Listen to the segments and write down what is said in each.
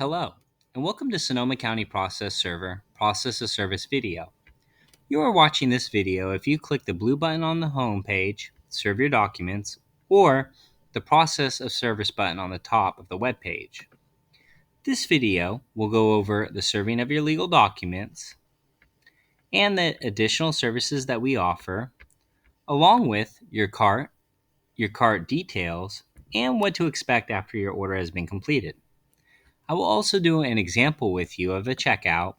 Hello, and welcome to Sonoma County Process Server Process of Service video. You are watching this video if you click the blue button on the home page, Serve Your Documents, or the Process of Service button on the top of the web page. This video will go over the serving of your legal documents and the additional services that we offer, along with your cart details, and what to expect after your order has been completed. I will also do an example with you of a checkout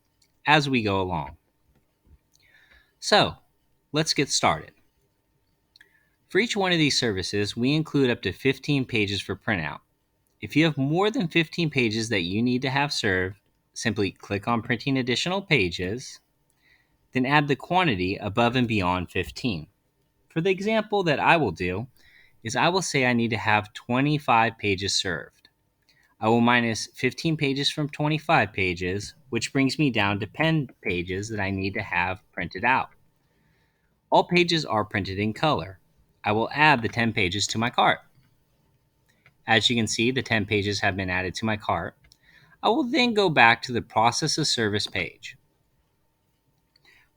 as we go along. So, let's get started. For each one of these services, we include up to 15 pages for printout. If you have more than 15 pages that you need to have served, simply click on Printing Additional Pages, then add the quantity above and beyond 15. For the example that I will do, I will say I need to have 25 pages served. I will minus 15 pages from 25 pages, which brings me down to 10 pages that I need to have printed out. All pages are printed in color. I will add the 10 pages to my cart. As you can see, the 10 pages have been added to my cart. I will then go back to the Process of Service page.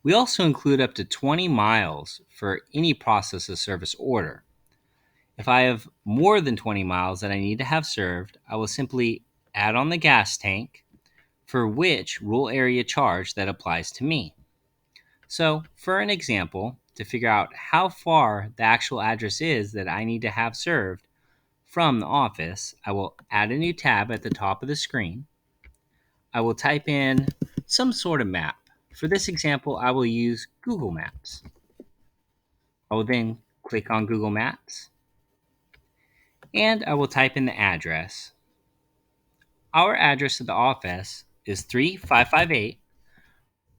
We also include up to 20 miles for any Process of Service order. If I have more than 20 miles that I need to have served, I will simply add on the gas tank for which rural area charge that applies to me. So, for an example, to figure out how far the actual address is that I need to have served from the office, I will add a new tab at the top of the screen. I will type in some sort of map. For this example, I will use Google Maps. I will then click on Google Maps, and I will type in the address. Our address of the office is 3558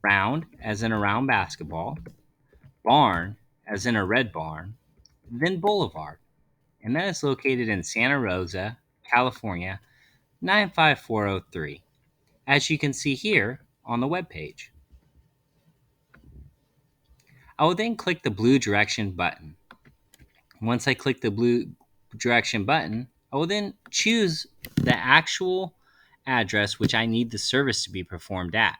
Round, as in a round basketball, Barn, as in a red barn, then Boulevard, and that is located in Santa Rosa, California, 95403, as you can see here on the web page. I will then click the blue direction button. Once I click the blue direction button, I will then choose the actual address which I need the service to be performed at.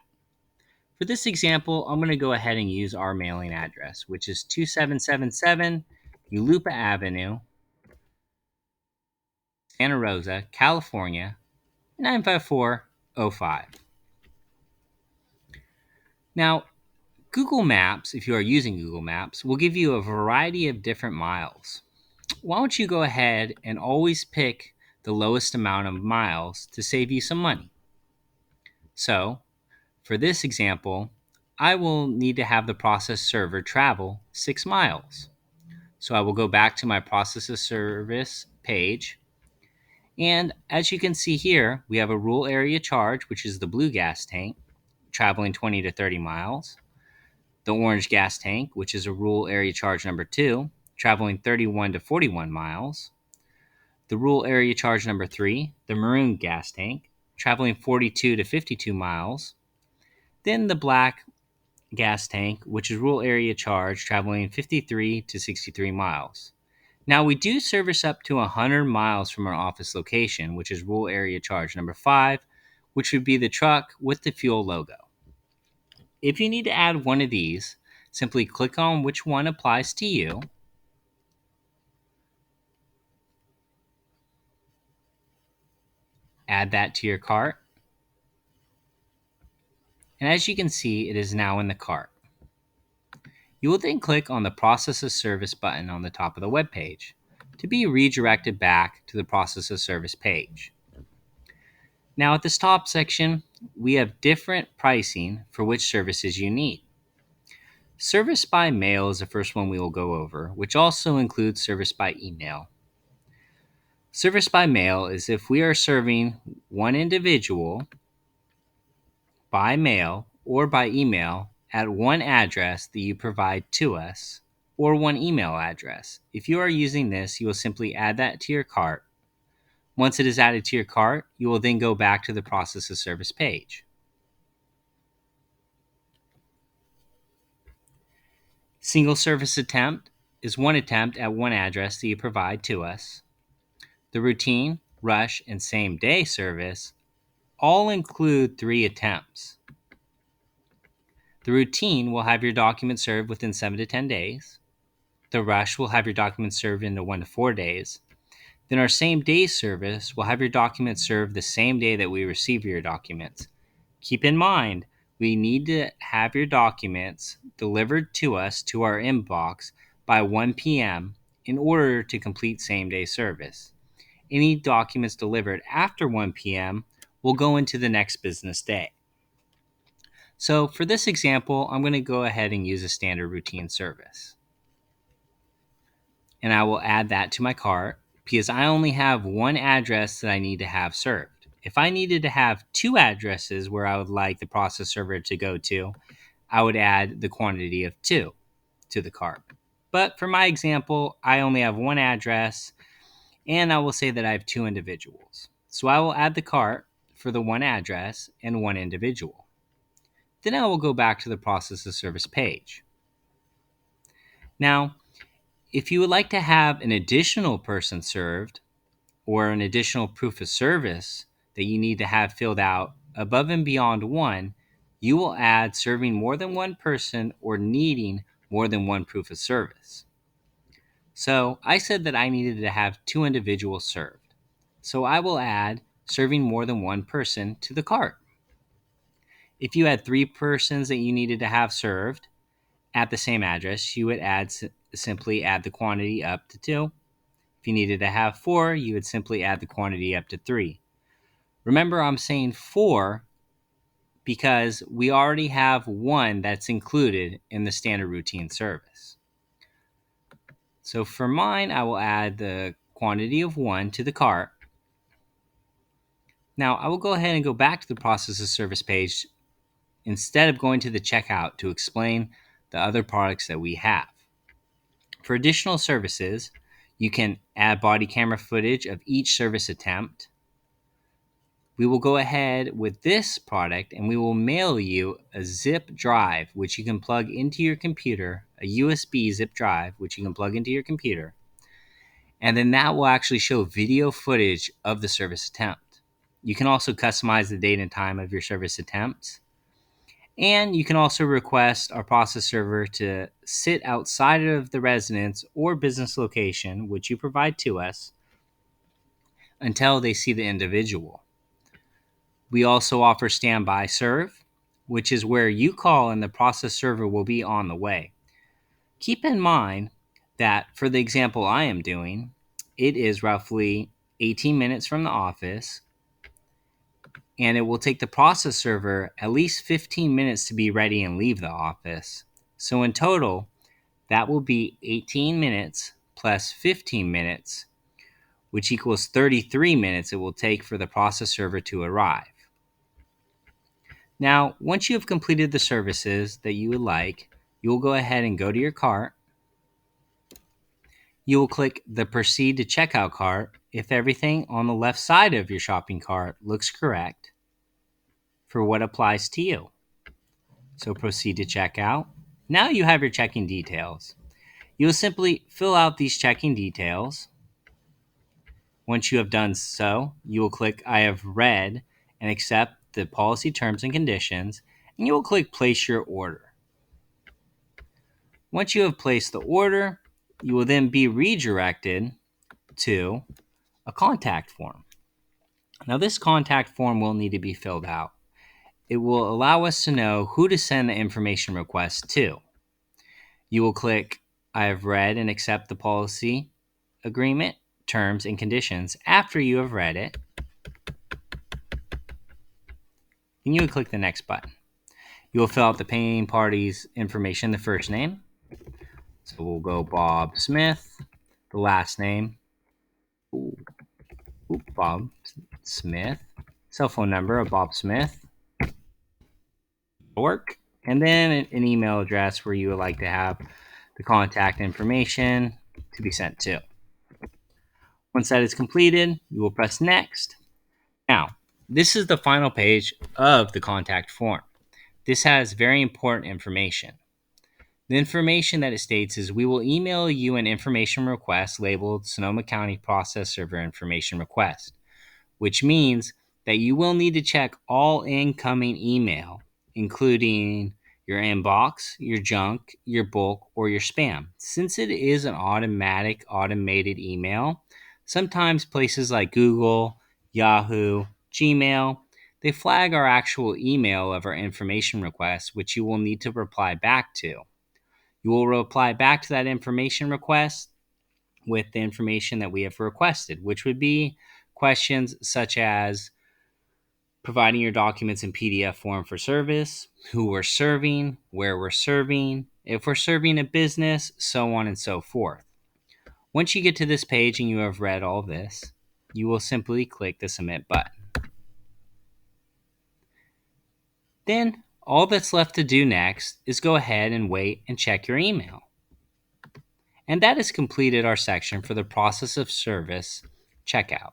For this example, I'm going to go ahead and use our mailing address, which is 2777 Yulupa Avenue, Santa Rosa, California, 95405. Now, Google Maps, if you are using Google Maps, will give you a variety of different miles. Why don't you go ahead and always pick the lowest amount of miles to save you some money? So, for this example, I will need to have the process server travel 6 miles. So I will go back to my process of service page. And as you can see here, we have a rural area charge, which is the blue gas tank, traveling 20 to 30 miles. The orange gas tank, which is a rural area charge number 2, traveling 31 to 41 miles. The rural area charge number 3, the maroon gas tank, traveling 42 to 52 miles. Then the black gas tank, which is rural area charge, traveling 53 to 63 miles. Now, we do service up to 100 miles from our office location, which is rural area charge number 5, which would be the truck with the fuel logo. If you need to add one of these, simply click on which one applies to you. Add that to your cart. And as you can see, it is now in the cart. You will then click on the Process of Service button on the top of the web page to be redirected back to the Process of Service page. Now, at this top section, we have different pricing for which services you need. Service by mail is the first one we will go over, which also includes service by email. Service by mail is if we are serving one individual by mail or by email at one address that you provide to us, or one email address. If you are using this, you will simply add that to your cart. Once it is added to your cart, you will then go back to the Process of Service page. Single service attempt is one attempt at one address that you provide to us. The routine, rush, and same-day service all include 3 attempts. The routine will have your document served within 7 to 10 days. The rush will have your document served in 1 to 4 days. Then our same day service will have your documents served the same day that we receive your documents. Keep in mind, we need to have your documents delivered to us to our inbox by 1 p.m. in order to complete same day service. Any documents delivered after 1 p.m. will go into the next business day. So for this example, I'm going to go ahead and use a standard routine service. And I will add that to my cart because I only have one address that I need to have served. If I needed to have 2 addresses where I would like the process server to go to, I would add the quantity of 2 to the cart. But for my example, I only have one address, and I will say that I have 2 individuals. So I will add the cart for the one address and one individual. Then I will go back to the process of service page. Now, if you would like to have an additional person served or an additional proof of service that you need to have filled out above and beyond 1, you will add serving more than one person or needing more than one proof of service. So I said that I needed to have 2 individuals served. So I will add serving more than one person to the cart. If you had 3 persons that you needed to have served at the same address, you would simply add the quantity up to 2. If you needed to have 4, you would simply add the quantity up to 3. Remember, I'm saying 4 because we already have 1 that's included in the standard routine service. So for mine, I will add the quantity of 1 to the cart. Now, I will go ahead and go back to the process of service page instead of going to the checkout to explain the other products that we have. For additional services, you can add body camera footage of each service attempt. We will go ahead with this product and we will mail you a zip drive, which you can plug into your computer, a USB zip drive, which you can plug into your computer. And then that will actually show video footage of the service attempt. You can also customize the date and time of your service attempts. And you can also request our process server to sit outside of the residence or business location, which you provide to us, until they see the individual. We also offer standby serve, which is where you call and the process server will be on the way. Keep in mind that for the example I am doing, it is roughly 18 minutes from the office, and it will take the process server at least 15 minutes to be ready and leave the office. So in total, that will be 18 minutes plus 15 minutes, which equals 33 minutes it will take for the process server to arrive. Now, once you have completed the services that you would like, you will go ahead and go to your cart. You will click the Proceed to Checkout cart if everything on the left side of your shopping cart looks correct for what applies to you. So proceed to checkout. Now you have your checking details. You will simply fill out these checking details. Once you have done so, you will click I have read and accept the policy terms and conditions, and you will click Place your order. Once you have placed the order, you will then be redirected to a contact form. Now this contact form will need to be filled out. It will allow us to know who to send the information request to. You will click I have read and accept the policy agreement, terms, and conditions after you have read it. Then you would click the next button. You will fill out the paying party's information, the first name. So we'll go Bob Smith, the last name, Bob Smith, cell phone number of Bob Smith, work, and then an email address where you would like to have the contact information to be sent to. Once that is completed, you will press next. Now, this is the final page of the contact form. This has very important information. The information that it states is we will email you an information request labeled Sonoma County Process Server Information Request, which means that you will need to check all incoming email, including your inbox, your junk, your bulk, or your spam. Since it is an automated email, sometimes places like Google, Yahoo, Gmail, they flag our actual email of our information request, which you will need to reply back to. You will reply back to that information request with the information that we have requested, which would be questions such as providing your documents in PDF form for service, who we're serving, where we're serving, if we're serving a business, so on and so forth. Once you get to this page and you have read all this, you will simply click the Submit button. Then, all that's left to do next is go ahead and wait and check your email. And that has completed our section for the process of service checkout.